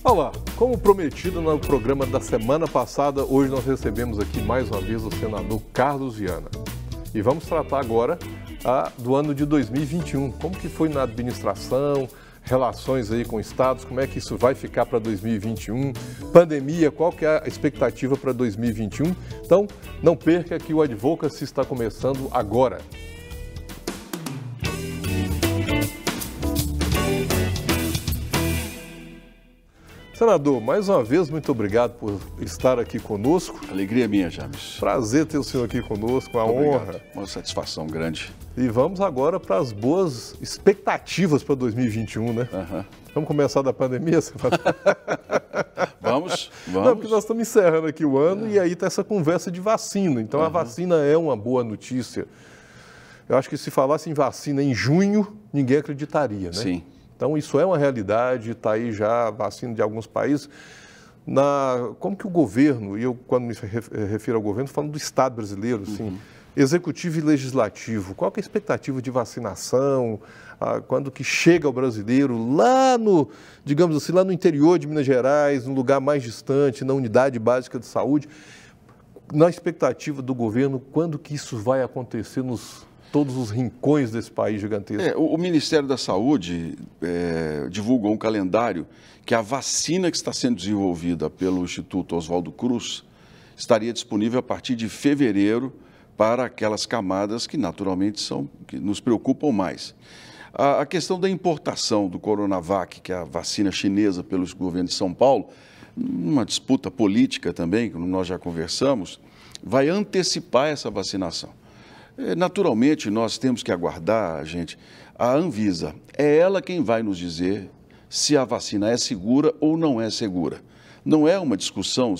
Olá, como prometido no programa da semana passada, hoje nós recebemos aqui mais uma vez o senador Carlos Viana. E vamos tratar agora do ano de 2021, como que foi na administração, relações aí com estados, como é que isso vai ficar para 2021, pandemia, qual que é a expectativa para 2021. Então, não perca que o Advocacy está começando agora. Senador, mais uma vez, muito obrigado por estar aqui conosco. Alegria minha, James. Prazer ter o senhor aqui conosco, uma honra. Uma satisfação grande. E vamos agora para as boas expectativas para 2021, né? Vamos começar da pandemia, senador? Vamos. Não, porque nós estamos encerrando aqui o ano e aí está essa conversa de vacina. Então a vacina é uma boa notícia. Eu acho que se falasse em vacina em junho, ninguém acreditaria, né? Sim. Então, isso é uma realidade, está aí já a vacina de alguns países. Como que o governo, e eu quando me refiro ao governo, falando do Estado brasileiro, assim, executivo e legislativo, qual que é a expectativa de vacinação, quando que chega ao brasileiro lá no, digamos assim, lá no interior de Minas Gerais, num lugar mais distante, na unidade básica de saúde, na expectativa do governo, quando que isso vai acontecer nos todos os rincões desse país gigantesco? O Ministério da Saúde divulgou um calendário que a vacina que está sendo desenvolvida pelo Instituto Oswaldo Cruz estaria disponível a partir de fevereiro para aquelas camadas que naturalmente que nos preocupam mais. A questão da importação do Coronavac, que é a vacina chinesa pelo governo de São Paulo, uma disputa política também, como nós já conversamos, vai antecipar essa vacinação. Naturalmente, nós temos que aguardar, gente, a Anvisa. É ela quem vai nos dizer se a vacina é segura ou não é segura. Não é uma discussão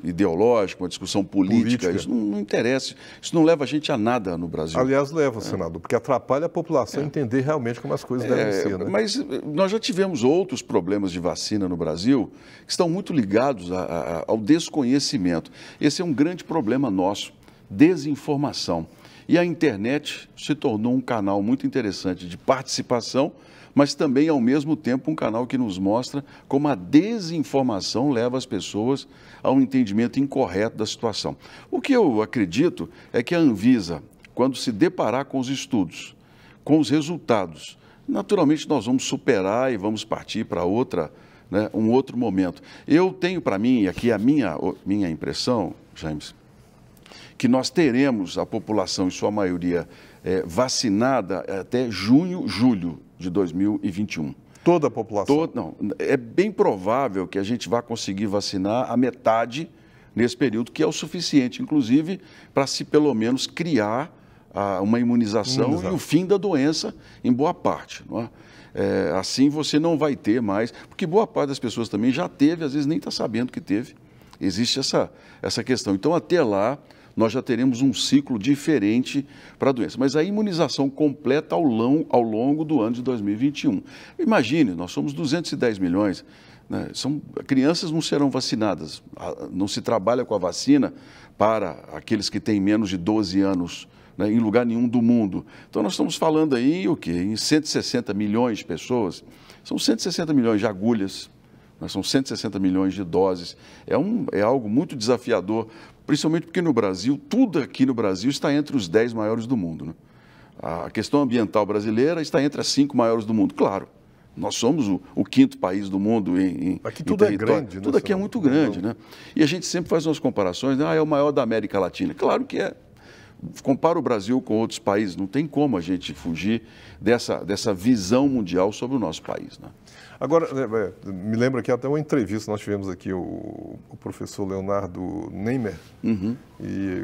ideológica, uma discussão política. Isso não interessa, isso não leva a gente a nada no Brasil. Aliás, leva, senador, porque atrapalha a população a entender realmente como as coisas devem ser, né? Mas nós já tivemos outros problemas de vacina no Brasil que estão muito ligados ao desconhecimento. Esse é um grande problema nosso. Desinformação. E a internet se tornou um canal muito interessante de participação, mas também, ao mesmo tempo, um canal que nos mostra como a desinformação leva as pessoas a um entendimento incorreto da situação. O que eu acredito é que a Anvisa, quando se deparar com os estudos, com os resultados, naturalmente nós vamos superar e vamos partir para um outro momento. Eu tenho para mim, e aqui a minha impressão, James, que nós teremos a população, em sua maioria, vacinada até junho, julho de 2021. Toda a população? Não, é bem provável que a gente vá conseguir vacinar a metade nesse período, que é o suficiente, inclusive, para se pelo menos criar uma imunização e o fim da doença em boa parte. Não é? Assim você não vai ter mais, porque boa parte das pessoas também já teve, às vezes nem está sabendo que teve. Existe essa questão. Então, até lá, nós já teremos um ciclo diferente para a doença. Mas a imunização completa ao longo do ano de 2021. Imagine, nós somos 210 milhões, né? Crianças não serão vacinadas, não se trabalha com a vacina para aqueles que têm menos de 12 anos, né, em lugar nenhum do mundo. Então nós estamos falando aí em 160 milhões de pessoas, são 160 milhões de agulhas, são 160 milhões de doses, é algo muito desafiador, principalmente porque no Brasil, tudo aqui no Brasil está entre os 10 maiores do mundo, né? A questão ambiental brasileira está entre as 5 maiores do mundo, claro. Nós somos o 5º país do mundo em aqui tudo é grande, né? Tudo aqui é muito grande, né? E a gente sempre faz umas comparações, é o maior da América Latina. Claro que é. Compara o Brasil com outros países, não tem como a gente fugir dessa visão mundial sobre o nosso país, né? Agora, me lembra que até uma entrevista, nós tivemos aqui o professor Leonardo Neymer, e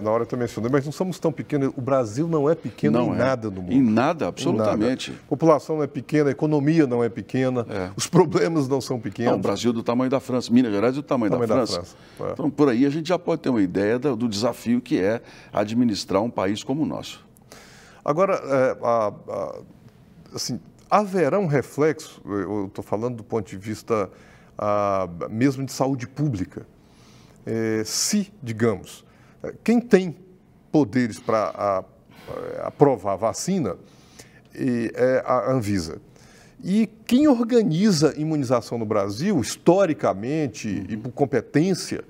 na hora eu mencionei, mas não somos tão pequenos, o Brasil não é pequeno em nada no mundo. Em nada, absolutamente. A população não é pequena, a economia não é pequena, os problemas não são pequenos. Não, o Brasil é do tamanho da França, Minas Gerais é do tamanho da França. Então, por aí a gente já pode ter uma ideia do desafio que é administrar um país como o nosso. Agora, assim, haverá um reflexo, eu estou falando do ponto de vista mesmo de saúde pública, se, digamos, quem tem poderes para aprovar a vacina é a Anvisa. E quem organiza imunização no Brasil, historicamente e por competência,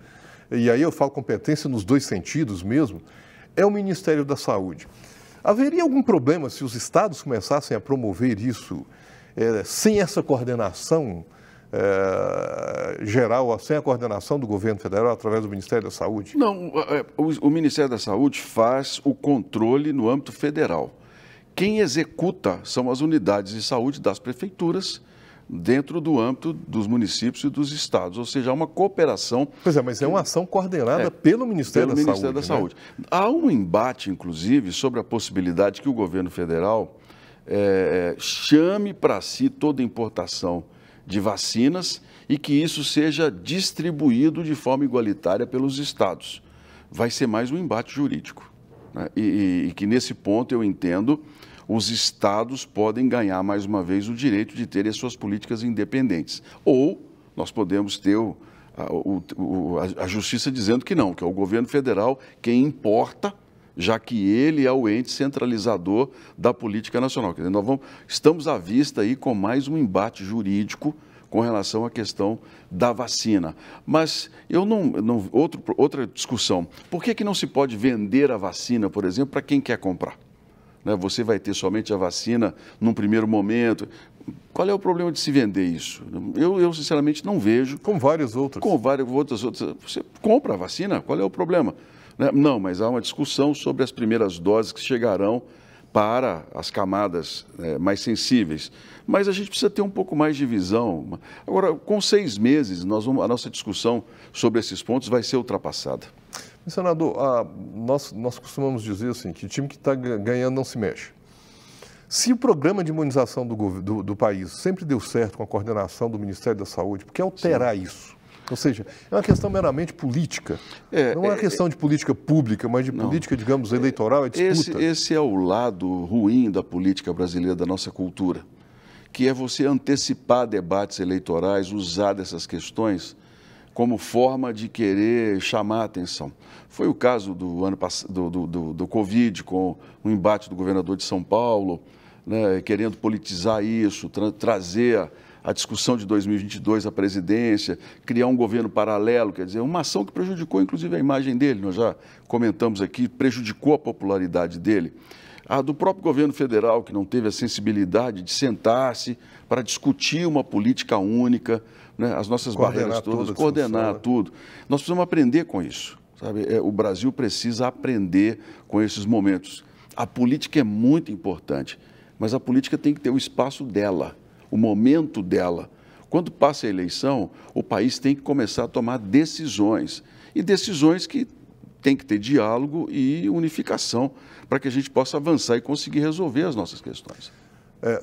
e aí eu falo competência nos dois sentidos mesmo, é o Ministério da Saúde. Haveria algum problema se os estados começassem a promover isso sem essa coordenação geral, sem a coordenação do governo federal através do Ministério da Saúde? Não, o Ministério da Saúde faz o controle no âmbito federal. Quem executa são as unidades de saúde das prefeituras, dentro do âmbito dos municípios e dos estados, ou seja, há uma cooperação... Pois é, mas é uma ação coordenada pelo Ministério da Saúde. Né? Há um embate, inclusive, sobre a possibilidade que o governo federal chame para si toda a importação de vacinas e que isso seja distribuído de forma igualitária pelos estados. Vai ser mais um embate jurídico. Né? E que, nesse ponto, eu entendo, os estados podem ganhar, mais uma vez, o direito de terem as suas políticas independentes. Ou nós podemos ter a justiça dizendo que não, que é o governo federal quem importa, já que ele é o ente centralizador da política nacional. Quer dizer, estamos à vista aí com mais um embate jurídico com relação à questão da vacina. Mas outra discussão, por que não se pode vender a vacina, por exemplo, para quem quer comprar? Né? Você vai ter somente a vacina num primeiro momento. Qual é o problema de se vender isso? Eu sinceramente, não vejo. Com várias outras. Com várias outras. Você compra a vacina, qual é o problema? Não, mas há uma discussão sobre as primeiras doses que chegarão para as camadas mais sensíveis. Mas a gente precisa ter um pouco mais de visão. Agora, com 6 meses, a nossa discussão sobre esses pontos vai ser ultrapassada. Senador, nós costumamos dizer assim, que o time que está ganhando não se mexe. Se o programa de imunização do país sempre deu certo com a coordenação do Ministério da Saúde, por que alterar isso? Ou seja, é uma questão meramente política. Não é uma questão de política pública, mas de política, digamos, eleitoral, é disputa. Esse é o lado ruim da política brasileira, da nossa cultura, que é você antecipar debates eleitorais, usar dessas questões como forma de querer chamar a atenção. Foi o caso do ano passado, do Covid, com o embate do governador de São Paulo, né, querendo politizar isso, trazer a discussão de 2022 à presidência, criar um governo paralelo, quer dizer, uma ação que prejudicou, inclusive, a imagem dele, nós já comentamos aqui, prejudicou a popularidade dele. A do próprio governo federal, que não teve a sensibilidade de sentar-se para discutir uma política única, né, as nossas barreiras todas, coordenar tudo. Nós precisamos aprender com isso. Sabe? O Brasil precisa aprender com esses momentos. A política é muito importante, mas a política tem que ter o espaço dela, o momento dela. Quando passa a eleição, o país tem que começar a tomar decisões, e decisões que tem que ter diálogo e unificação para que a gente possa avançar e conseguir resolver as nossas questões.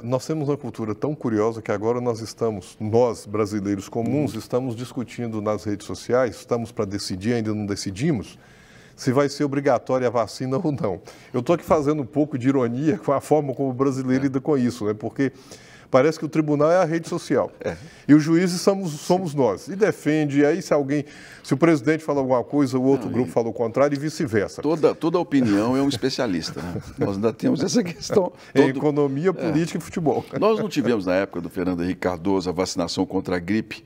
Nós temos uma cultura tão curiosa que agora nós brasileiros comuns, estamos discutindo nas redes sociais, estamos para decidir, ainda não decidimos, se vai ser obrigatória a vacina ou não. Eu estou aqui fazendo um pouco de ironia com a forma como o brasileiro lida com isso, né? Porque parece que o tribunal é a rede social. E os juízes somos nós. E defende, e aí se o presidente fala alguma coisa, o outro grupo fala o contrário e vice-versa. Toda opinião é um especialista, né? Nós ainda temos essa questão. Economia, política e futebol. Nós não tivemos, na época do Fernando Henrique Cardoso, a vacinação contra a gripe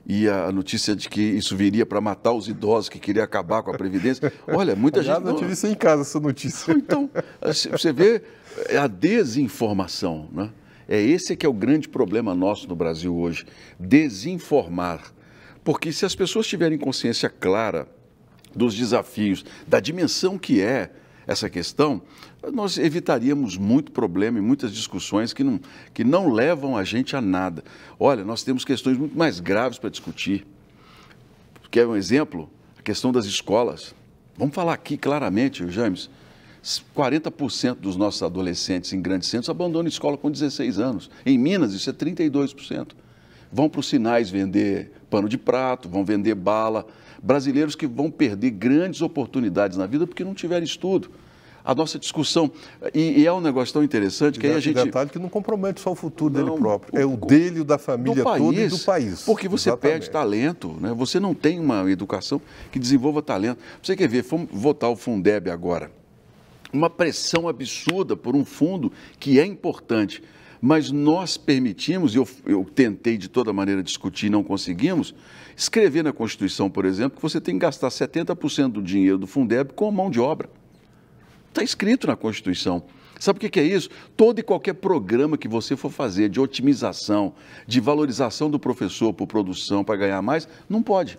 e a notícia de que isso viria para matar os idosos, que queria acabar com a Previdência. Olha, muita gente... Eu tive isso em casa, essa notícia. Então, você vê a desinformação, né? Esse que é o grande problema nosso no Brasil hoje, desinformar. Porque se as pessoas tiverem consciência clara dos desafios, da dimensão que é essa questão, nós evitaríamos muito problema e muitas discussões que não levam a gente a nada. Olha, nós temos questões muito mais graves para discutir. Quer um exemplo? A questão das escolas. Vamos falar aqui claramente, James. 40% dos nossos adolescentes em grandes centros abandonam a escola com 16 anos. Em Minas, isso é 32%. Vão para os sinais vender pano de prato, vão vender bala. Brasileiros que vão perder grandes oportunidades na vida porque não tiveram estudo. A nossa discussão, e é um negócio tão interessante que aí a gente... detalhe que não compromete só o futuro dele próprio, é o dele, o da família toda e do país. Porque você perde talento, né? Você não tem uma educação que desenvolva talento. Você quer ver, vamos votar o Fundeb agora. Uma pressão absurda por um fundo que é importante, Mas nós permitimos, e eu tentei de toda maneira discutir e não conseguimos, escrever na Constituição, por exemplo, que você tem que gastar 70% do dinheiro do Fundeb com mão de obra. Está escrito na Constituição. Sabe o que é isso? Todo e qualquer programa que você for fazer de otimização, de valorização do professor por produção, para ganhar mais, não pode.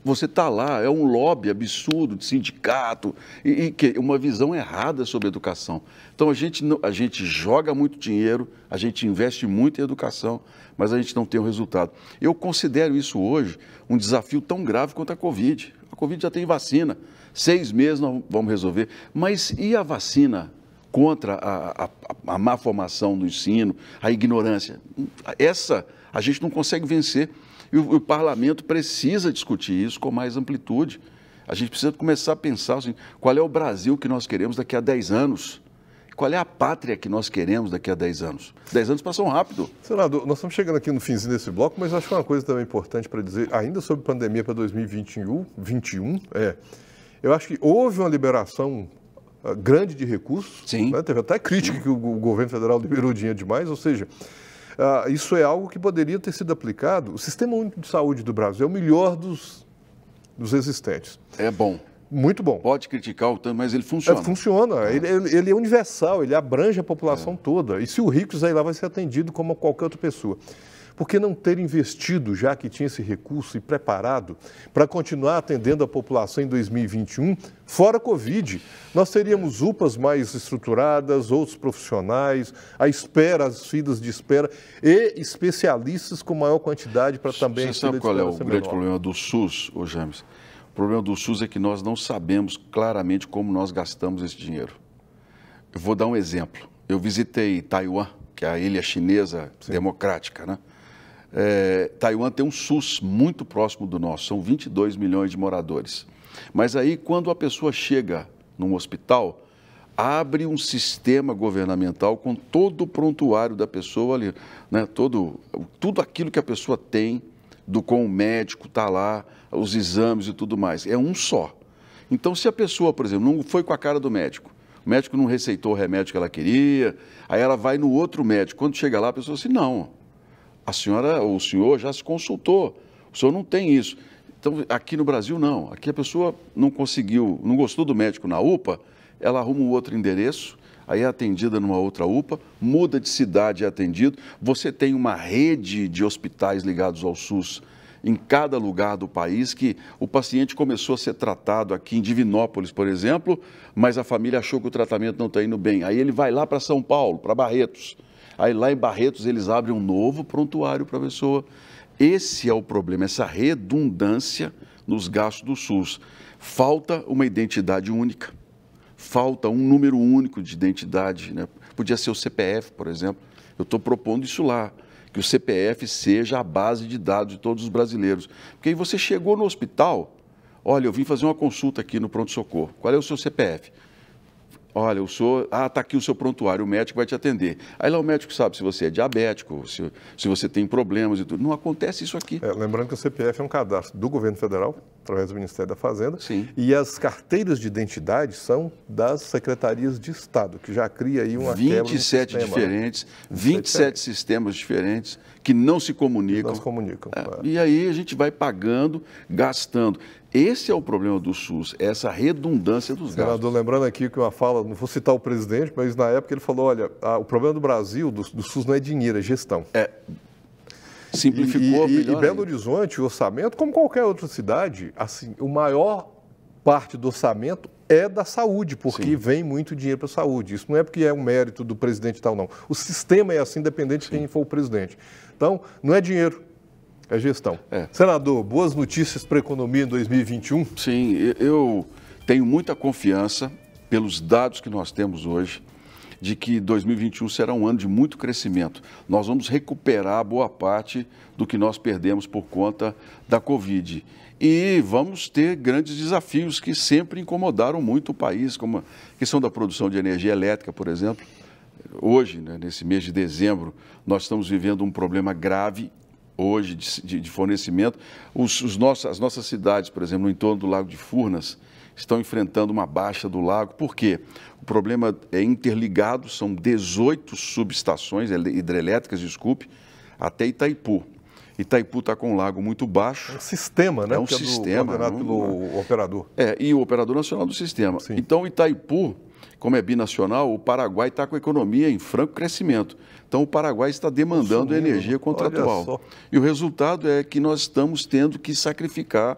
Você está lá, é um lobby absurdo de sindicato e uma visão errada sobre a educação. Então, a gente joga muito dinheiro, a gente investe muito em educação, mas a gente não tem o resultado. Eu considero isso hoje um desafio tão grave quanto a Covid. A Covid já tem vacina, 6 meses nós vamos resolver. Mas e a vacina contra a má formação do ensino, a ignorância? Essa a gente não consegue vencer. E o parlamento precisa discutir isso com mais amplitude. A gente precisa começar a pensar assim, qual é o Brasil que nós queremos daqui a 10 anos? Qual é a pátria que nós queremos daqui a 10 anos? 10 anos passam rápido. Senador, nós estamos chegando aqui no finzinho desse bloco, mas acho que uma coisa também importante para dizer, ainda sobre pandemia para 2021, eu acho que houve uma liberação grande de recursos. Sim. Né? Teve até crítica que o governo federal liberou dinheiro demais, ou seja, isso é algo que poderia ter sido aplicado. O Sistema Único de Saúde do Brasil é o melhor dos existentes. É bom. Muito bom. Pode criticar o tanto, mas ele funciona. Funciona. Ele é universal, ele abrange a população toda. E se o rico quiser ir lá, vai ser atendido como qualquer outra pessoa. Por que não ter investido, já que tinha esse recurso e preparado, para continuar atendendo a população em 2021, fora Covid? Nós teríamos UPAs mais estruturadas, outros profissionais, as filas de espera e especialistas com maior quantidade para também... Você sabe qual é o grande problema do SUS, James? O problema do SUS é que nós não sabemos claramente como nós gastamos esse dinheiro. Eu vou dar um exemplo. Eu visitei Taiwan, que é a ilha chinesa democrática, né? Taiwan tem um SUS muito próximo do nosso, são 22 milhões de moradores. Mas aí, quando a pessoa chega num hospital, abre um sistema governamental com todo o prontuário da pessoa ali, né? Tudo aquilo que a pessoa tem, com o médico, está lá, os exames e tudo mais. É um só. Então, se a pessoa, por exemplo, não foi com a cara do médico, o médico não receitou o remédio que ela queria, aí ela vai no outro médico. Quando chega lá, a pessoa diz assim, não, a senhora ou o senhor já se consultou, o senhor não tem isso. Então, aqui no Brasil, não. Aqui a pessoa não conseguiu, não gostou do médico na UPA, ela arruma um outro endereço, aí é atendida numa outra UPA, muda de cidade e é atendido. Você tem uma rede de hospitais ligados ao SUS em cada lugar do país, que o paciente começou a ser tratado aqui em Divinópolis, por exemplo, mas a família achou que o tratamento não está indo bem. Aí ele vai lá para São Paulo, para Barretos. Aí lá em Barretos eles abrem um novo prontuário para a pessoa. Esse é o problema, essa redundância nos gastos do SUS. Falta uma identidade única, falta um número único de identidade, né? Podia ser o CPF, por exemplo. Eu estou propondo isso lá, que o CPF seja a base de dados de todos os brasileiros. Porque aí você chegou no hospital, olha, eu vim fazer uma consulta aqui no pronto-socorro. Qual é o seu CPF? Olha, está aqui o seu prontuário, o médico vai te atender. Aí lá o médico sabe se você é diabético, se você tem problemas e tudo. Não acontece isso aqui. Lembrando que o CPF é um cadastro do governo federal, através do Ministério da Fazenda. Sim. E as carteiras de identidade são das secretarias de Estado, que já cria aí uma 27 quebra no sistema, diferentes, 27 sistemas diferentes que não se comunicam. Não se comunicam. E aí a gente vai pagando, gastando. Esse é o problema do SUS, essa redundância dos gastos. Senador, lembrando aqui que uma fala, não vou citar o presidente, mas na época ele falou, olha, o problema do Brasil, do SUS não é dinheiro, é gestão. Simplificou e Belo Horizonte, o orçamento, como qualquer outra cidade, assim, o maior parte do orçamento é da saúde, porque vem muito dinheiro para a saúde. Isso não é porque é um mérito do presidente e tal, não. O sistema é assim, independente de quem for o presidente. Então, não é dinheiro, é gestão. Senador, boas notícias para a economia em 2021? Sim, eu tenho muita confiança, pelos dados que nós temos hoje, de que 2021 será um ano de muito crescimento. Nós vamos recuperar boa parte do que nós perdemos por conta da Covid. E vamos ter grandes desafios que sempre incomodaram muito o país, como a questão da produção de energia elétrica, por exemplo. Hoje, né, nesse mês de dezembro, nós estamos vivendo um problema grave hoje de fornecimento. As nossas cidades, por exemplo, no entorno do Lago de Furnas, estão enfrentando uma baixa do lago. Por quê? O problema é interligado, são 18 subestações hidrelétricas, desculpe, até Itaipu. Itaipu está com um lago muito baixo. É um sistema, né? É um sistema. Coordenado pelo operador. E o operador nacional do sistema. Sim. Então, Itaipu, como é binacional, o Paraguai está com a economia em franco crescimento. Então, o Paraguai está demandando energia contratual. E o resultado é que nós estamos tendo que sacrificar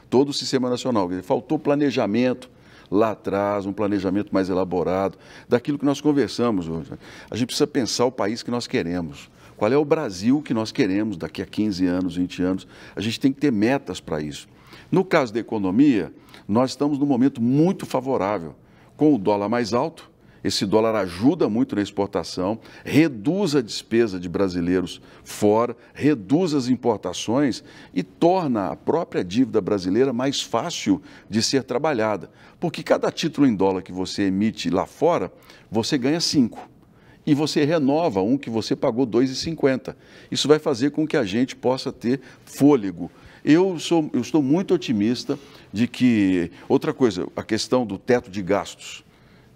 todo o sistema nacional. Faltou planejamento lá atrás, um planejamento mais elaborado, daquilo que nós conversamos hoje. A gente precisa pensar o país que nós queremos. Qual é o Brasil que nós queremos daqui a 15 anos, 20 anos? A gente tem que ter metas para isso. No caso da economia, nós estamos num momento muito favorável. Com o dólar mais alto, esse dólar ajuda muito na exportação, reduz a despesa de brasileiros fora, reduz as importações e torna a própria dívida brasileira mais fácil de ser trabalhada. Porque cada título em dólar que você emite lá fora, você ganha 5. E você renova um que você pagou 2,50. Isso vai fazer com que a gente possa ter fôlego. Eu estou muito otimista de que... Outra coisa, a questão do teto de gastos,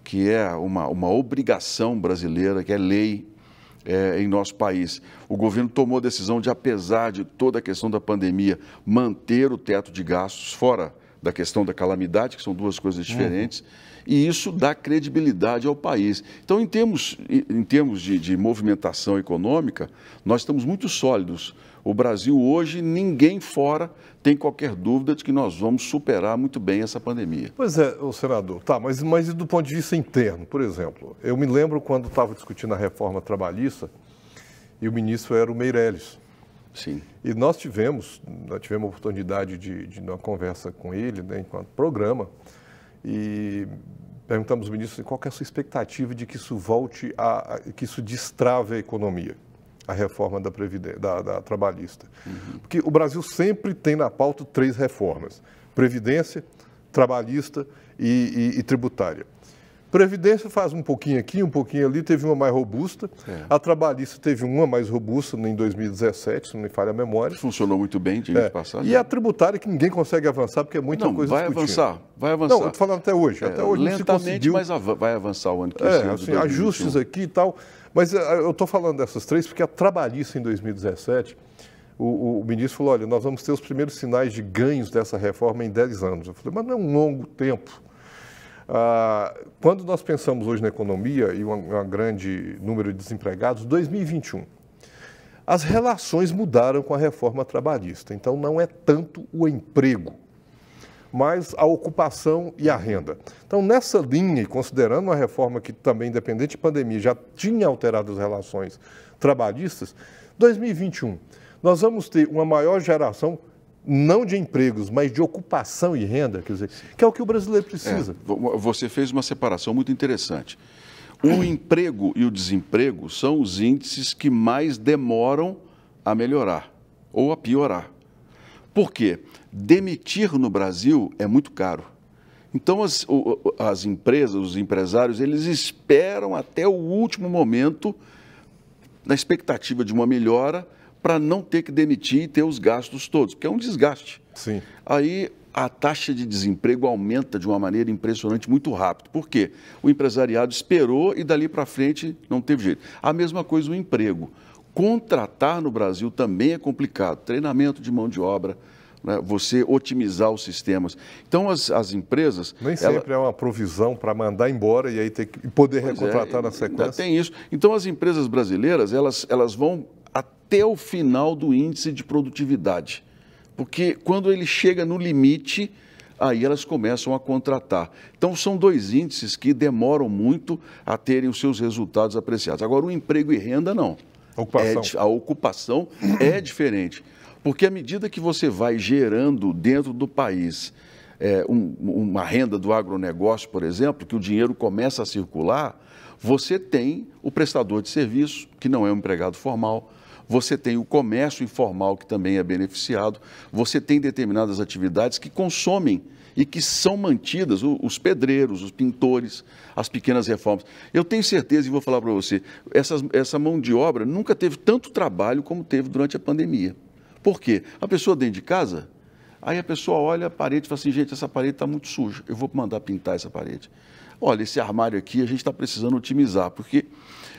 que é uma obrigação brasileira, que é lei em nosso país. O governo tomou a decisão de, apesar de toda a questão da pandemia, manter o teto de gastos fora da questão da calamidade, que são duas coisas diferentes, e isso dá credibilidade ao país. Então, em termos de movimentação econômica, nós estamos muito sólidos. O Brasil hoje, ninguém fora tem qualquer dúvida de que nós vamos superar muito bem essa pandemia. Pois é, senador. Tá, mas e do ponto de vista interno, por exemplo? Eu me lembro quando estava discutindo a reforma trabalhista e o ministro era o Meirelles. Sim. E nós tivemos a oportunidade de uma conversa com ele, né, enquanto programa, e perguntamos ao ministro qual que é a sua expectativa de que isso volte que isso destrave a economia, a reforma da trabalhista. Porque o Brasil sempre tem na pauta 3 reformas: Previdência, trabalhista e tributária. Previdência faz um pouquinho aqui, um pouquinho ali, teve uma mais robusta. A trabalhista teve uma mais robusta em 2017, se não me falha a memória. Funcionou muito bem, diga de passagem. E a tributária que ninguém consegue avançar, porque é muita coisa discutida. Vai avançar. Não, eu estou falando até hoje. Até hoje lentamente, não se conseguiu. mas vai avançar o ano que vem. Assim, ajustes aqui e tal. Mas eu estou falando dessas 3 porque a trabalhista em 2017, o ministro falou, olha, nós vamos ter os primeiros sinais de ganhos dessa reforma em 10 anos. Eu falei, mas não é um longo tempo. Quando nós pensamos hoje na economia e um grande número de desempregados, 2021, as relações mudaram com a reforma trabalhista. Então, não é tanto o emprego, mas a ocupação e a renda. Então, nessa linha, e considerando uma reforma que também, independente de pandemia, já tinha alterado as relações trabalhistas, 2021, nós vamos ter uma maior geração não de empregos, mas de ocupação e renda, quer dizer, que é o que o brasileiro precisa. Você fez uma separação muito interessante. O emprego e o desemprego são os índices que mais demoram a melhorar ou a piorar. Por quê? Demitir no Brasil é muito caro. Então, as empresas, os empresários, eles esperam até o último momento, na expectativa de uma melhora, para não ter que demitir e ter os gastos todos, porque é um desgaste. Sim. Aí a taxa de desemprego aumenta de uma maneira impressionante, muito rápido. Por quê? O empresariado esperou e dali para frente não teve jeito. A mesma coisa o emprego. Contratar no Brasil também é complicado. Treinamento de mão de obra, né? Você otimizar os sistemas. Então, as empresas... Nem sempre é uma provisão para mandar embora e aí ter que poder recontratar na sequência. Tem isso. Então, as empresas brasileiras, elas vão até o final do índice de produtividade. Porque quando ele chega no limite, aí elas começam a contratar. Então, são 2 índices que demoram muito a terem os seus resultados apreciados. Agora, o emprego e renda, não. A ocupação é diferente. Porque à medida que você vai gerando dentro do país uma renda do agronegócio, por exemplo, que o dinheiro começa a circular, você tem o prestador de serviço, que não é um empregado formal, você tem o comércio informal, que também é beneficiado, você tem determinadas atividades que consomem e que são mantidas, os pedreiros, os pintores, as pequenas reformas. Eu tenho certeza, e vou falar para você, essa mão de obra nunca teve tanto trabalho como teve durante a pandemia. Por quê? A pessoa dentro de casa, Aí a pessoa olha a parede e fala assim, gente, essa parede está muito suja, eu vou mandar pintar essa parede. Olha, esse armário aqui a gente está precisando otimizar, porque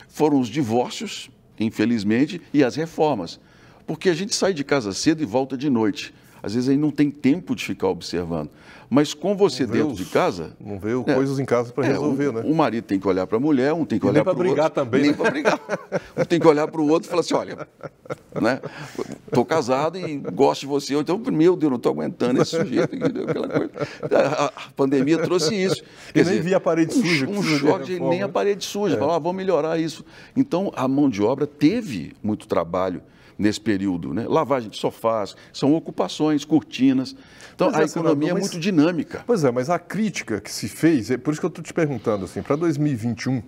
foram os divórcios, infelizmente, e as reformas. Porque a gente sai de casa cedo e volta de noite. Às vezes aí não tem tempo de ficar observando. Mas com você dentro de casa... Não vê coisas em casa para resolver, né? O marido tem que olhar para a mulher, um tem que olhar para o outro. Nem para brigar também. Nem para brigar. Um tem que olhar para o outro e falar assim, olha, né? Estou casado e gosto de você. Então, meu Deus, não estou aguentando esse sujeito. Aquela coisa. A pandemia trouxe isso. Quer dizer, nem vi a parede suja. Um choque, nem a parede suja. Falar, vamos melhorar isso. Então, a mão de obra teve muito trabalho nesse período, né? Lavagem de sofás, são ocupações, cortinas. Então, a economia é muito dinâmica. Pois é, mas a crítica que se fez, é por isso que eu estou te perguntando, assim, para 2021,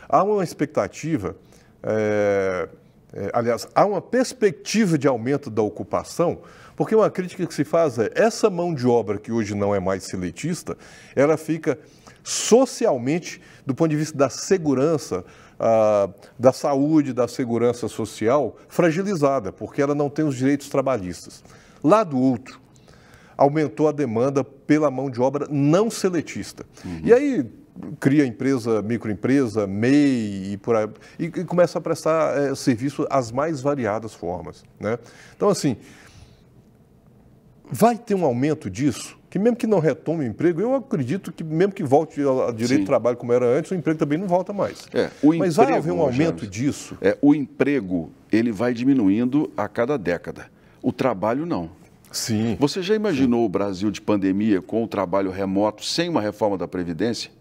há uma expectativa, aliás, há uma perspectiva de aumento da ocupação, porque uma crítica que se faz é, essa mão de obra que hoje não é mais seletista, ela fica socialmente, do ponto de vista da segurança, da saúde, da segurança social, fragilizada, porque ela não tem os direitos trabalhistas. Lá do outro, aumentou a demanda pela mão de obra não seletista. E aí cria empresa, microempresa, MEI e por aí, e começa a prestar serviço às mais variadas formas, né? Então, assim, vai ter um aumento disso, que mesmo que não retome o emprego, eu acredito que mesmo que volte ao direito de trabalho como era antes, o emprego também não volta mais. Mas vai haver um aumento disso? O emprego, ele vai diminuindo a cada década. O trabalho, não. Sim. Você já imaginou o Brasil de pandemia com o trabalho remoto sem uma reforma da Previdência?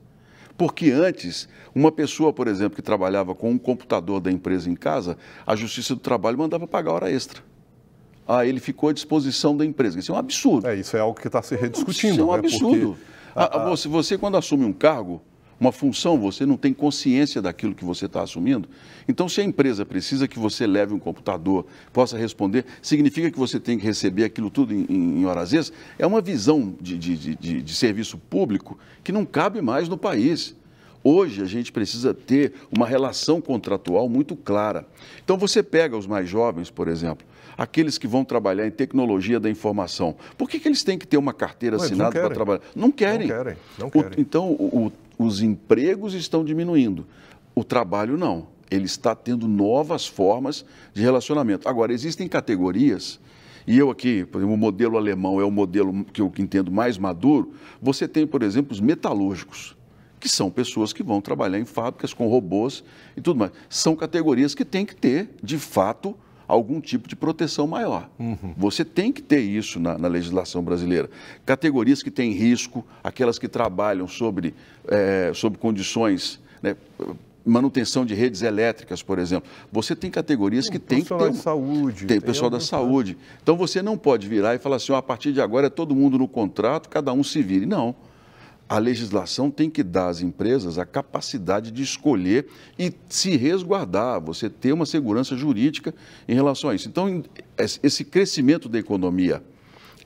Porque antes, uma pessoa, por exemplo, que trabalhava com um computador da empresa em casa, a Justiça do Trabalho mandava pagar hora extra. Ele ficou à disposição da empresa. Isso é um absurdo. Isso é algo que está se rediscutindo. Isso é um absurdo. Porque... Você, quando assume um cargo, uma função, você não tem consciência daquilo que você está assumindo. Então, se a empresa precisa que você leve um computador, possa responder, significa que você tem que receber aquilo tudo em horas extras. É uma visão de serviço público que não cabe mais no país. Hoje, a gente precisa ter uma relação contratual muito clara. Então, você pega os mais jovens, por exemplo, aqueles que vão trabalhar em tecnologia da informação. Por que eles têm que ter uma carteira assinada para trabalhar? Não querem. Não querem. Então, os empregos estão diminuindo. O trabalho não. Ele está tendo novas formas de relacionamento. Agora, existem categorias, e eu aqui, por exemplo, o modelo alemão é o modelo que eu entendo mais maduro. Você tem, por exemplo, os metalúrgicos, que são pessoas que vão trabalhar em fábricas com robôs e tudo mais. São categorias que têm que ter, de fato, algum tipo de proteção maior. Você tem que ter isso na legislação brasileira. Categorias que têm risco, aquelas que trabalham sob condições, né, manutenção de redes elétricas, por exemplo. Você tem categorias que tem que ter... de saúde. Tem pessoal da saúde. Então, você não pode virar e falar assim, a partir de agora é todo mundo no contrato, cada um se vire. Não. A legislação tem que dar às empresas a capacidade de escolher e se resguardar, você ter uma segurança jurídica em relação a isso. Então, esse crescimento da economia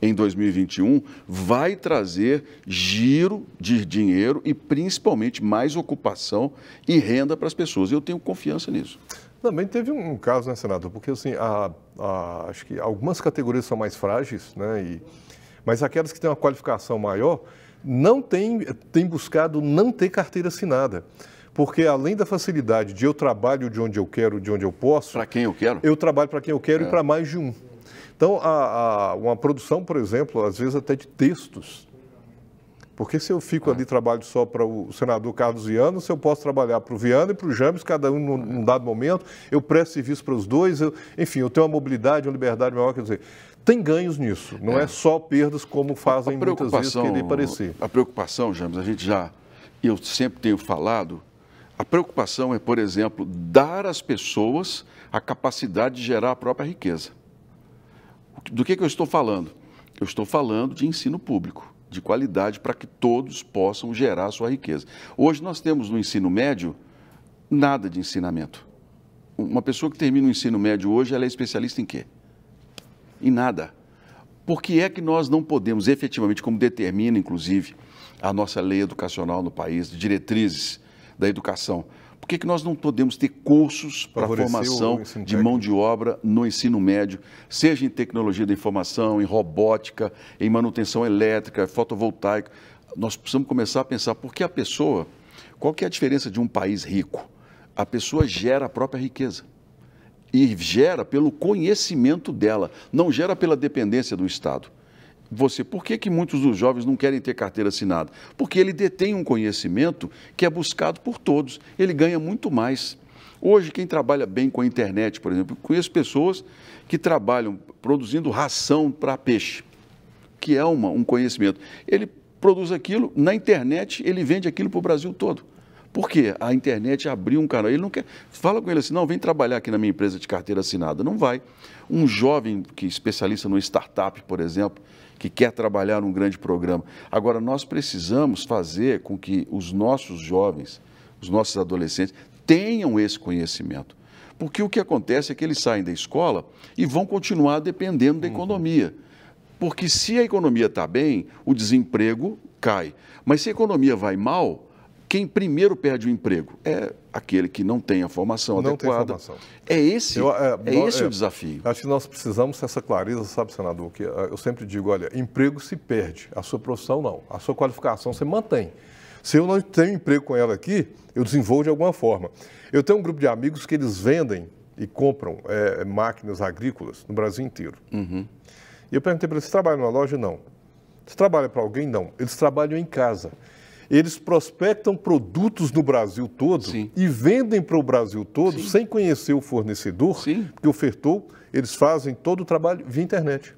em 2021 vai trazer giro de dinheiro e, principalmente, mais ocupação e renda para as pessoas. Eu tenho confiança nisso. Também teve um caso, né, senador? Porque, assim, acho que algumas categorias são mais frágeis, né? Mas aquelas que têm uma qualificação maior não têm buscado não ter carteira assinada. Porque, além da facilidade de eu trabalho de onde eu quero, de onde eu posso... Para quem eu quero? Eu trabalho para quem eu quero e para mais de um. Então, uma produção, por exemplo, às vezes até de textos. Porque se eu fico ali trabalho só para o senador Carlos Viana, se eu posso trabalhar para o Viana e para o James, cada um num dado momento, eu presto serviço para os dois, enfim, eu tenho uma mobilidade, uma liberdade maior, quer dizer, tem ganhos nisso, não é só perdas como fazem muitas vezes querer parecer. A preocupação, James, eu sempre tenho falado, a preocupação é, por exemplo, dar às pessoas a capacidade de gerar a própria riqueza. Do que eu estou falando? Eu estou falando de ensino público, de qualidade para que todos possam gerar a sua riqueza. Hoje nós temos no ensino médio nada de ensinamento. Uma pessoa que termina o ensino médio hoje, ela é especialista em quê? Em nada. Por que é que nós não podemos efetivamente, como determina inclusive a nossa lei educacional no país, de diretrizes da educação, Por que nós não podemos ter cursos para formação de mão de obra no ensino médio, seja em tecnologia da informação, em robótica, em manutenção elétrica, fotovoltaica? Nós precisamos começar a pensar, porque a pessoa, qual que é a diferença de um país rico? A pessoa gera a própria riqueza e gera pelo conhecimento dela, não gera pela dependência do Estado. Por que muitos dos jovens não querem ter carteira assinada? Porque ele detém um conhecimento que é buscado por todos, ele ganha muito mais. Hoje, quem trabalha bem com a internet, por exemplo, conheço pessoas que trabalham produzindo ração para peixe, que é um conhecimento. Ele produz aquilo, na internet ele vende aquilo para o Brasil todo. Por quê? A internet abriu um canal. Ele não quer. Fala com ele assim, não, vem trabalhar aqui na minha empresa de carteira assinada. Não vai. Um jovem que é especialista numa startup, por exemplo, que quer trabalhar num grande programa. Agora, nós precisamos fazer com que os nossos jovens, os nossos adolescentes, tenham esse conhecimento. Porque o que acontece é que eles saem da escola e vão continuar dependendo da economia. Porque se a economia está bem, o desemprego cai. Mas se a economia vai mal, quem primeiro perde o emprego é aquele que não tem a formação adequada. É esse o desafio. Acho que nós precisamos dessa clareza, sabe, senador, que eu sempre digo, olha, emprego se perde, a sua profissão não, a sua qualificação você mantém. Se eu não tenho emprego com ela aqui, eu desenvolvo de alguma forma. Eu tenho um grupo de amigos que eles vendem e compram máquinas agrícolas no Brasil inteiro. Uhum. E eu perguntei para eles, você trabalha numa loja? Não. Você trabalha para alguém? Não. Eles trabalham em casa. Eles prospectam produtos no Brasil todo. Sim. E vendem para o Brasil todo. Sim. Sem conhecer o fornecedor. Sim. Que ofertou. Eles fazem todo o trabalho via internet.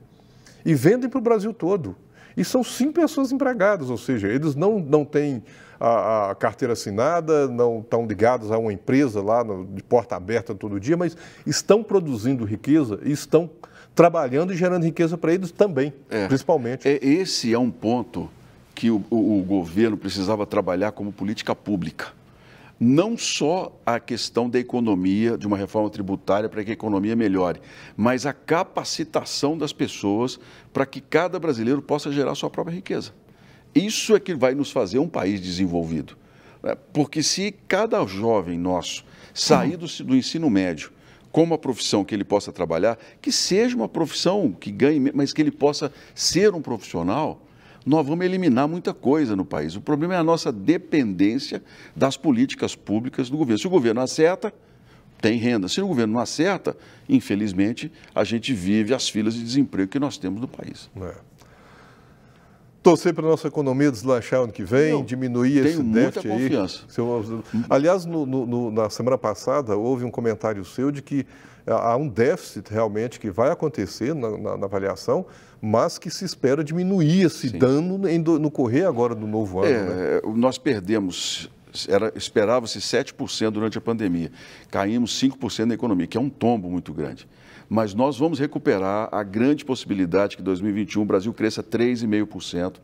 E vendem para o Brasil todo. E são 5 pessoas empregadas, ou seja, eles não têm a carteira assinada, não estão ligados a uma empresa lá de porta aberta todo dia, mas estão produzindo riqueza e estão trabalhando e gerando riqueza para eles também, principalmente. Esse é um ponto que o governo precisava trabalhar como política pública. Não só a questão da economia, de uma reforma tributária para que a economia melhore, mas a capacitação das pessoas para que cada brasileiro possa gerar sua própria riqueza. Isso é que vai nos fazer um país desenvolvido. Porque se cada jovem nosso sair do ensino médio com uma profissão que ele possa trabalhar, que seja uma profissão que ganhe, mas que ele possa ser um profissional, nós vamos eliminar muita coisa no país. O problema é a nossa dependência das políticas públicas do governo. Se o governo acerta, tem renda. Se o governo não acerta, infelizmente, a gente vive as filas de desemprego que nós temos no país. Torcer para a nossa economia deslanchar ano que vem, diminuir esse déficit aí. Tenho muita confiança. Aliás, na semana passada, houve um comentário seu de que há um déficit realmente que vai acontecer na avaliação, mas que se espera diminuir esse dano no correr agora do novo ano. Né? Nós perdemos, esperava-se 7% durante a pandemia, caímos 5% na economia, que é um tombo muito grande. Mas nós vamos recuperar a grande possibilidade que em 2021 o Brasil cresça 3,5%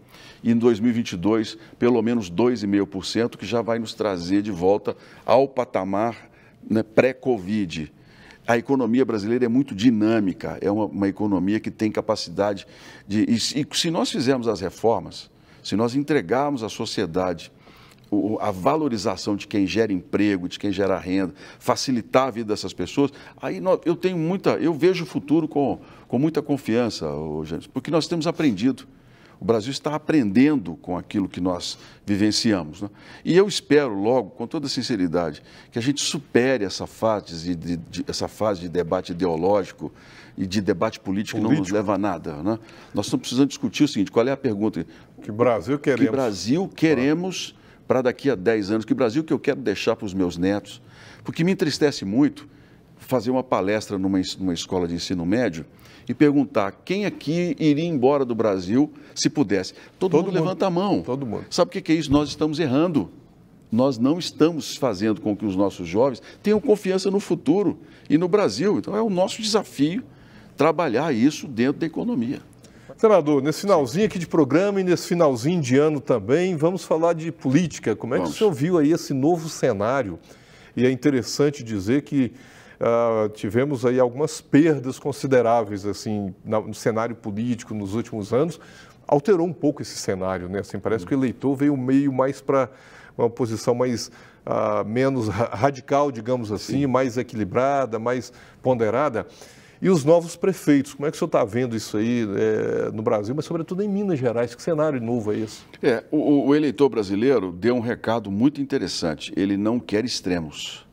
e em 2022 pelo menos 2,5%, que já vai nos trazer de volta ao patamar, né, pré-Covid. A economia brasileira é muito dinâmica, é uma economia que tem capacidade de... E se nós fizermos as reformas, se nós entregarmos à sociedade a valorização de quem gera emprego, de quem gera renda, facilitar a vida dessas pessoas, aí eu vejo o futuro com muita confiança, James, porque nós temos aprendido. O Brasil está aprendendo com aquilo que nós vivenciamos. Né? E eu espero logo, com toda sinceridade, que a gente supere essa fase de debate ideológico e de debate político que não nos leva a nada. Né? Nós estamos precisando discutir o seguinte, qual é a pergunta? Que Brasil queremos? Que Brasil queremos para daqui a 10 anos? Que Brasil que eu quero deixar para os meus netos? Porque me entristece muito fazer uma palestra numa escola de ensino médio e perguntar quem aqui iria embora do Brasil se pudesse. Todo mundo levanta a mão. Todo mundo. Sabe o que é isso? Nós estamos errando. Nós não estamos fazendo com que os nossos jovens tenham confiança no futuro e no Brasil. Então é o nosso desafio trabalhar isso dentro da economia. Senador, nesse finalzinho aqui de programa e nesse finalzinho de ano também, vamos falar de política. Como é que o senhor viu aí esse novo cenário? E é interessante dizer que tivemos aí algumas perdas consideráveis assim, no cenário político nos últimos anos. Alterou um pouco esse cenário, né? Assim, parece que o eleitor veio meio mais para uma posição mais menos radical, digamos assim, sim, mais equilibrada, mais ponderada. E os novos prefeitos, como é que o senhor está vendo isso aí no Brasil, mas sobretudo em Minas Gerais? Que cenário novo é esse? O eleitor brasileiro deu um recado muito interessante. Ele não quer extremos.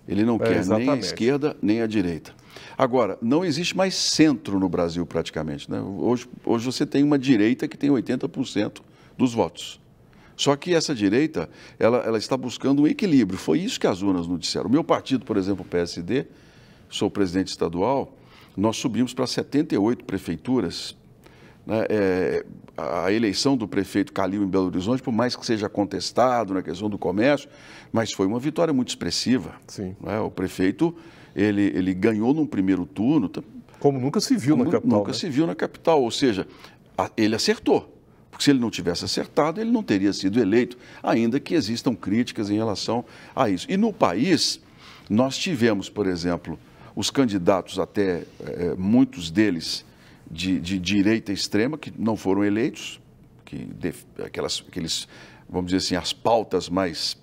Ele não quer nem a esquerda nem a direita. Agora, não existe mais centro no Brasil praticamente, né? Hoje você tem uma direita que tem 80% dos votos. Só que essa direita, ela está buscando um equilíbrio. Foi isso que as urnas nos disseram. O meu partido, por exemplo, o PSD, sou presidente estadual, nós subimos para 78 prefeituras. Né? A eleição do prefeito Calil em Belo Horizonte, por mais que seja contestado na questão do comércio, mas foi uma vitória muito expressiva. Sim. Né? O prefeito, ele ganhou num primeiro turno. Como nunca se viu na capital. Nunca se viu na capital, ou seja, ele acertou. Porque se ele não tivesse acertado, ele não teria sido eleito, ainda que existam críticas em relação a isso. E no país, nós tivemos, por exemplo, os candidatos, até muitos deles de direita extrema, que não foram eleitos, aqueles, vamos dizer assim, as pautas mais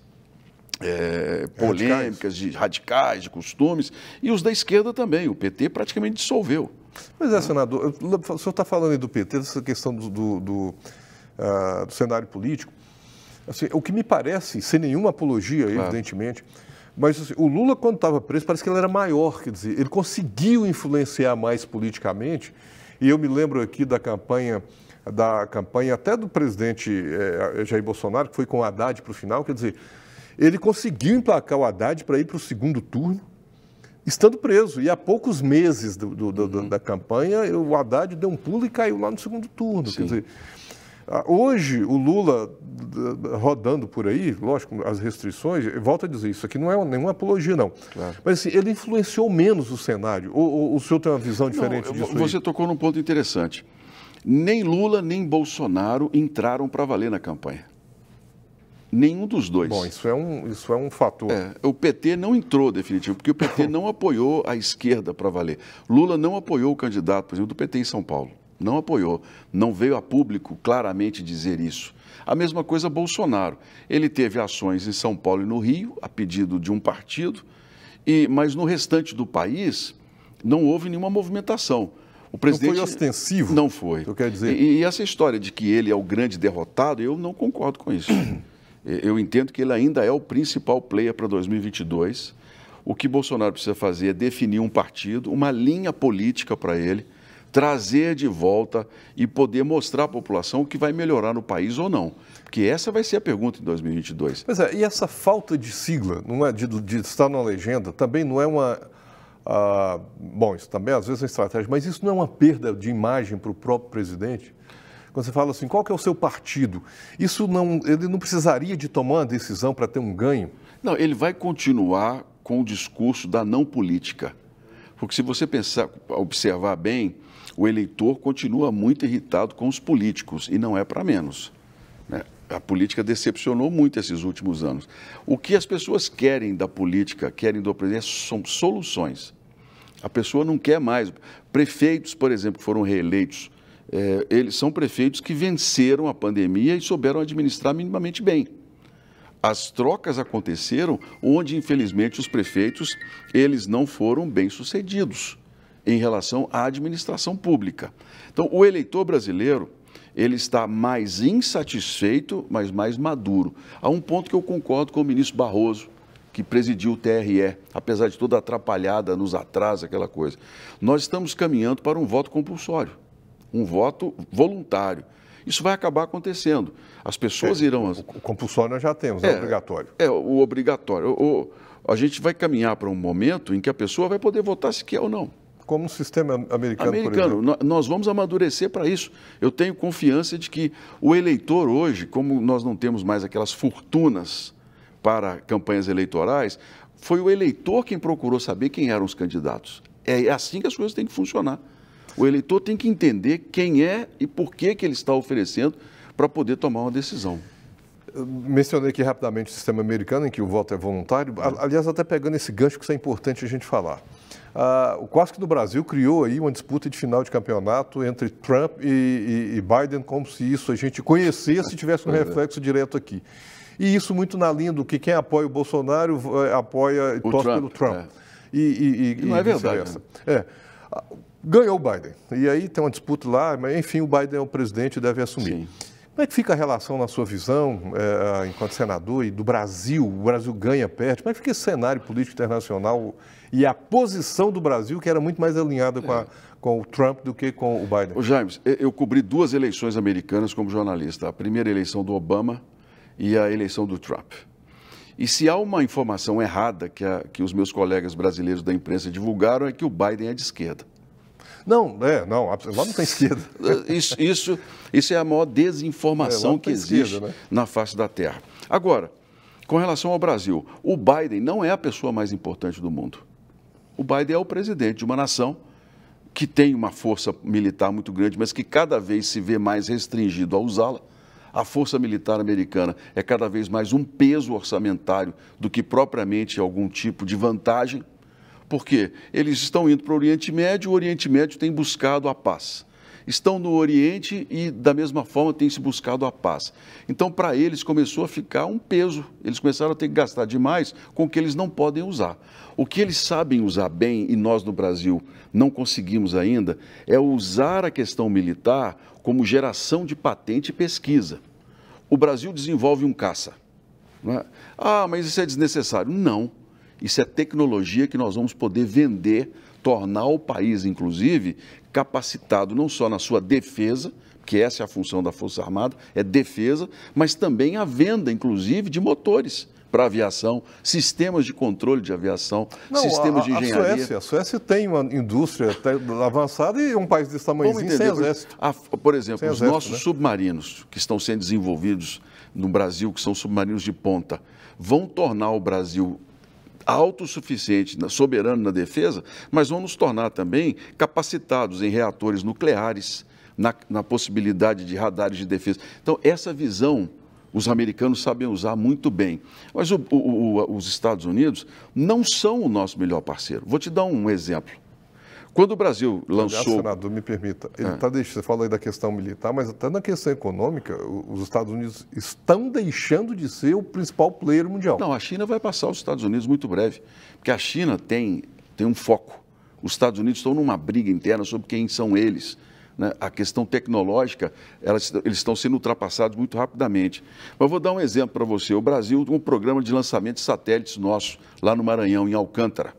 polêmicas, radicais, de costumes, e os da esquerda também. O PT praticamente dissolveu. Pois senador, o senhor está falando aí do PT, dessa questão do cenário político. Assim, o que me parece, sem nenhuma apologia, evidentemente, mas assim, o Lula, quando estava preso, parece que ele era maior, quer dizer, ele conseguiu influenciar mais politicamente, e eu me lembro aqui da campanha até do presidente Jair Bolsonaro, que foi com o Haddad para o final, quer dizer, ele conseguiu emplacar o Haddad para ir para o segundo turno, estando preso. E há poucos meses da campanha, o Haddad deu um pulo e caiu lá no segundo turno. Sim. Quer dizer, hoje, o Lula rodando por aí, lógico, as restrições, eu volto a dizer, isso aqui não é nenhuma apologia, não. Claro. Mas assim, ele influenciou menos o cenário. Ou o senhor tem uma visão diferente disso? Você tocou num ponto interessante. Nem Lula, nem Bolsonaro entraram para valer na campanha. Nenhum dos dois. Bom, isso é um fator. O PT não entrou definitivo, porque o PT não apoiou a esquerda para valer. Lula não apoiou o candidato, por exemplo, do PT em São Paulo. Não apoiou. Não veio a público claramente dizer isso. A mesma coisa Bolsonaro. Ele teve ações em São Paulo e no Rio, a pedido de um partido, mas no restante do país não houve nenhuma movimentação. O presidente não foi ostensivo? Não foi. Eu quero dizer... E essa história de que ele é o grande derrotado, eu não concordo com isso. Eu entendo que ele ainda é o principal player para 2022. O que Bolsonaro precisa fazer é definir um partido, uma linha política para ele, trazer de volta e poder mostrar à população o que vai melhorar no país ou não. Porque essa vai ser a pergunta em 2022. Pois e essa falta de sigla, não é, de estar na legenda, também não é uma... bom, isso também às vezes é estratégia, mas isso não é uma perda de imagem para o próprio presidente? Quando você fala assim, qual que é o seu partido? Ele não precisaria de tomar uma decisão para ter um ganho? Não, ele vai continuar com o discurso da não política. Porque se você observar bem, o eleitor continua muito irritado com os políticos, e não é para menos. Né? A política decepcionou muito esses últimos anos. O que as pessoas querem da política, querem do presidente, são soluções. A pessoa não quer mais. Prefeitos, por exemplo, que foram reeleitos, eles são prefeitos que venceram a pandemia e souberam administrar minimamente bem. As trocas aconteceram onde, infelizmente, os prefeitos eles não foram bem-sucedidos em relação à administração pública. Então, o eleitor brasileiro ele está mais insatisfeito, mas mais maduro. Há um ponto que eu concordo com o ministro Barroso, que presidiu o TRE, apesar de toda a atrapalhada nos atrasos, aquela coisa. Nós estamos caminhando para um voto compulsório. Um voto voluntário. Isso vai acabar acontecendo. As pessoas irão... O compulsório nós já temos, é obrigatório. O obrigatório. A gente vai caminhar para um momento em que a pessoa vai poder votar se quer ou não. Como no sistema americano, por exemplo. Nós vamos amadurecer para isso. Eu tenho confiança de que o eleitor hoje, como nós não temos mais aquelas fortunas para campanhas eleitorais, foi o eleitor quem procurou saber quem eram os candidatos. É assim que as coisas têm que funcionar. O eleitor tem que entender quem é e por que ele está oferecendo para poder tomar uma decisão. Mencionei aqui rapidamente o sistema americano, em que o voto é voluntário. Aliás, até pegando esse gancho, que isso é importante a gente falar. O Quasque do Brasil criou aí uma disputa de final de campeonato entre Trump e Biden, como se isso a gente conhecesse e tivesse um reflexo direto aqui. E isso muito na linha do que quem apoia o Bolsonaro apoia e torce pelo Trump. E não é verdade. Né? Ganhou o Biden. E aí tem uma disputa lá, mas enfim, o Biden é o presidente e deve assumir. Sim. Como é que fica a relação, na sua visão, enquanto senador, e do Brasil? O Brasil ganha, perde. Como é que fica esse cenário político internacional e a posição do Brasil, que era muito mais alinhada com o Trump do que com o Biden? Ô, James, eu cobri 2 eleições americanas como jornalista. A primeira eleição do Obama e a eleição do Trump. E se há uma informação errada que os meus colegas brasileiros da imprensa divulgaram, é que o Biden é de esquerda. Não, lá não tem esquerda. Isso é a maior desinformação que existe esquerda, né? Na face da Terra. Agora, com relação ao Brasil, o Biden não é a pessoa mais importante do mundo. O Biden é o presidente de uma nação que tem uma força militar muito grande, mas que cada vez se vê mais restringido a usá-la. A força militar americana é cada vez mais um peso orçamentário do que propriamente algum tipo de vantagem. Porque eles estão indo para o Oriente Médio tem buscado a paz. Estão no Oriente e, da mesma forma, tem se buscado a paz. Então, para eles, começou a ficar um peso. Eles começaram a ter que gastar demais com o que eles não podem usar. O que eles sabem usar bem, e nós no Brasil não conseguimos ainda, é usar a questão militar como geração de patente e pesquisa. O Brasil desenvolve um caça. Não é? Mas isso é desnecessário. Não. Isso é tecnologia que nós vamos poder vender, tornar o país, inclusive, capacitado não só na sua defesa, que essa é a função da Força Armada, é defesa, mas também a venda, inclusive, de motores para a aviação, sistemas de controle de aviação, sistemas de engenharia. A Suécia tem uma indústria avançada e um país desse tamanhozinho sem exército. Por exemplo, os nossos submarinos que estão sendo desenvolvidos no Brasil, que são submarinos de ponta, vão tornar o Brasil autossuficiente, soberano na defesa, mas vão nos tornar também capacitados em reatores nucleares, na possibilidade de radares de defesa. Então, essa visão os americanos sabem usar muito bem. Mas os Estados Unidos não são o nosso melhor parceiro. Vou te dar um exemplo. Quando o Brasil lançou... Senador, me permita, você falou aí da questão militar, mas até na questão econômica, os Estados Unidos estão deixando de ser o principal player mundial. Não, a China vai passar os Estados Unidos muito breve, porque a China tem um foco. Os Estados Unidos estão numa briga interna sobre quem são eles. Né? A questão tecnológica, eles estão sendo ultrapassados muito rapidamente. Mas eu vou dar um exemplo para você. O Brasil tem um programa de lançamento de satélites nosso, lá no Maranhão, em Alcântara.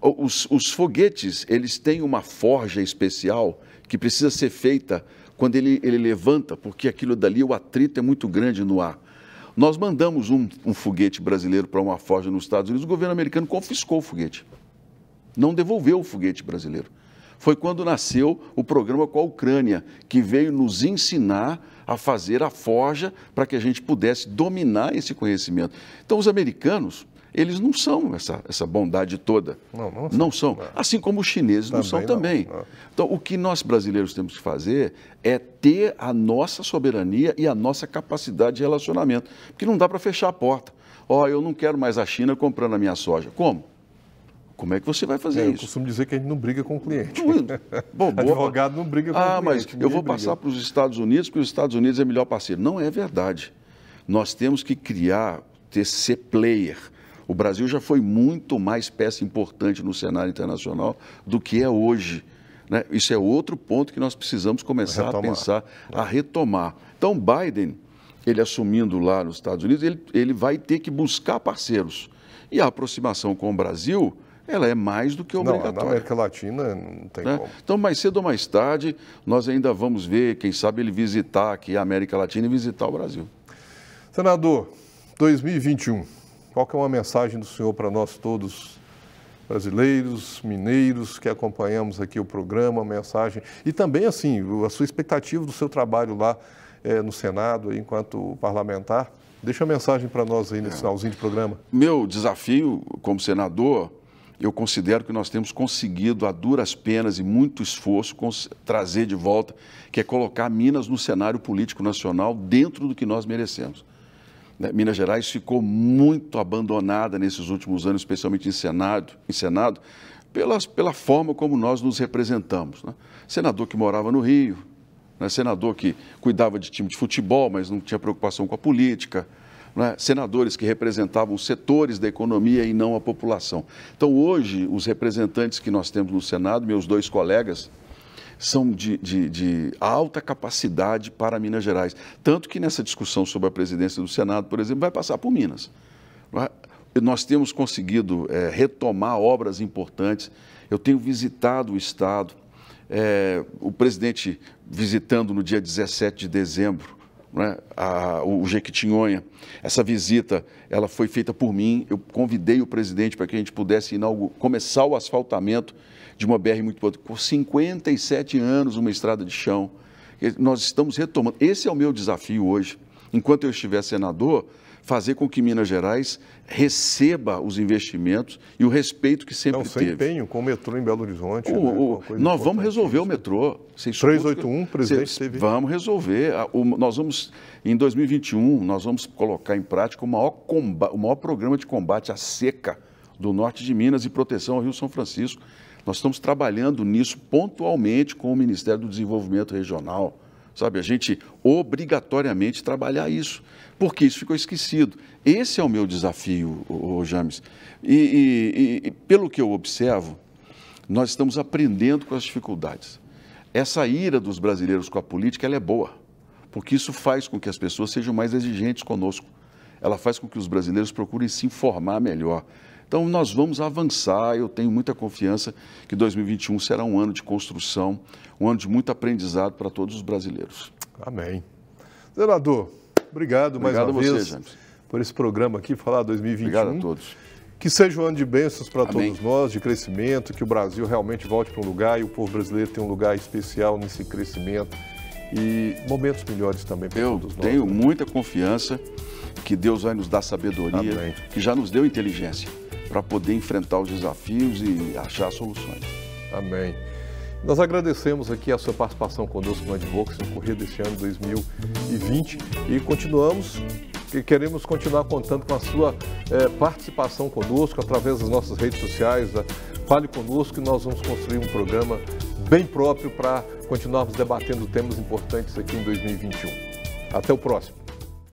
Os foguetes, eles têm uma forja especial que precisa ser feita quando ele levanta, porque aquilo dali, o atrito é muito grande no ar. Nós mandamos um foguete brasileiro para uma forja nos Estados Unidos, o governo americano confiscou o foguete. Não devolveu o foguete brasileiro. Foi quando nasceu o programa com a Ucrânia, que veio nos ensinar a fazer a forja para que a gente pudesse dominar esse conhecimento. Então, os americanos, eles não são essa bondade toda. Não são. Assim como os chineses não são também. Então, o que nós brasileiros temos que fazer é ter a nossa soberania e a nossa capacidade de relacionamento. Porque não dá para fechar a porta. Eu não quero mais a China comprando a minha soja. Como? Como é que você vai fazer isso? Eu costumo dizer que a gente não briga com o cliente. Advogado não briga com o cliente. Mas eu vou passar para os Estados Unidos, porque os Estados Unidos é melhor parceiro. Não é verdade. Nós temos que ser player. O Brasil já foi muito mais peça importante no cenário internacional do que é hoje. Né? Isso é outro ponto que nós precisamos começar a pensar, a retomar. Então, Biden, ele assumindo lá nos Estados Unidos, ele vai ter que buscar parceiros. E a aproximação com o Brasil, ela é mais do que obrigatória. Na América Latina não tem como. Então, mais cedo ou mais tarde, nós ainda vamos ver, quem sabe ele visitar aqui a América Latina e visitar o Brasil. Senador, 2021, qual que é uma mensagem do senhor para nós todos, brasileiros, mineiros, que acompanhamos aqui o programa, mensagem, e também, assim, a sua expectativa do seu trabalho lá no Senado, enquanto parlamentar? Deixa a mensagem para nós aí nesse finalzinho de programa. Meu desafio como senador eu considero que nós temos conseguido, a duras penas e muito esforço, trazer de volta, que é colocar Minas no cenário político nacional dentro do que nós merecemos. Minas Gerais ficou muito abandonada nesses últimos anos, especialmente em Senado, pela forma como nós nos representamos. Né? Senador que morava no Rio, né? Senador que cuidava de time de futebol, mas não tinha preocupação com a política, né? Senadores que representavam setores da economia e não a população. Então, hoje, os representantes que nós temos no Senado, meus 2 colegas, são de alta capacidade para Minas Gerais. Tanto que nessa discussão sobre a presidência do Senado, por exemplo, vai passar por Minas. Nós temos conseguido retomar obras importantes. Eu tenho visitado o Estado, o presidente visitando no dia 17 de dezembro, né, o Jequitinhonha. Essa visita ela foi feita por mim. Eu convidei o presidente para que a gente pudesse começar o asfaltamento de uma BR muito boa. Por 57 anos, uma estrada de chão. Nós estamos retomando. Esse é o meu desafio hoje. Enquanto eu estiver senador, fazer com que Minas Gerais receba os investimentos e o respeito que sempre teve. Sem empenho com o metrô em Belo Horizonte. Nós vamos resolver o metrô. 381, presidente teve. Vamos resolver. Nós vamos, em 2021, nós vamos colocar em prática o maior programa de combate à seca do norte de Minas e proteção ao Rio São Francisco. Nós estamos trabalhando nisso pontualmente com o Ministério do Desenvolvimento Regional. Sabe, a gente obrigatoriamente trabalhar isso, porque isso ficou esquecido. Esse é o meu desafio, James. E pelo que eu observo, nós estamos aprendendo com as dificuldades. Essa ira dos brasileiros com a política, ela é boa, porque isso faz com que as pessoas sejam mais exigentes conosco. Ela faz com que os brasileiros procurem se informar melhor. Então, nós vamos avançar. Eu tenho muita confiança que 2021 será um ano de construção, um ano de muito aprendizado para todos os brasileiros. Amém. Senador, obrigado mais uma vez James, por esse programa aqui, falar 2021. Obrigado a todos. Que seja um ano de bênçãos para todos nós, de crescimento, que o Brasil realmente volte para um lugar e o povo brasileiro tenha um lugar especial nesse crescimento e momentos melhores também para todos nós. Eu tenho muita confiança que Deus vai nos dar sabedoria, Amém. Que já nos deu inteligência para poder enfrentar os desafios e achar soluções. Amém. Nós agradecemos aqui a sua participação conosco no Advocacy no correr deste ano 2020 e queremos continuar contando com a sua participação conosco através das nossas redes sociais. Fale conosco e nós vamos construir um programa bem próprio para continuarmos debatendo temas importantes aqui em 2021. Até o próximo.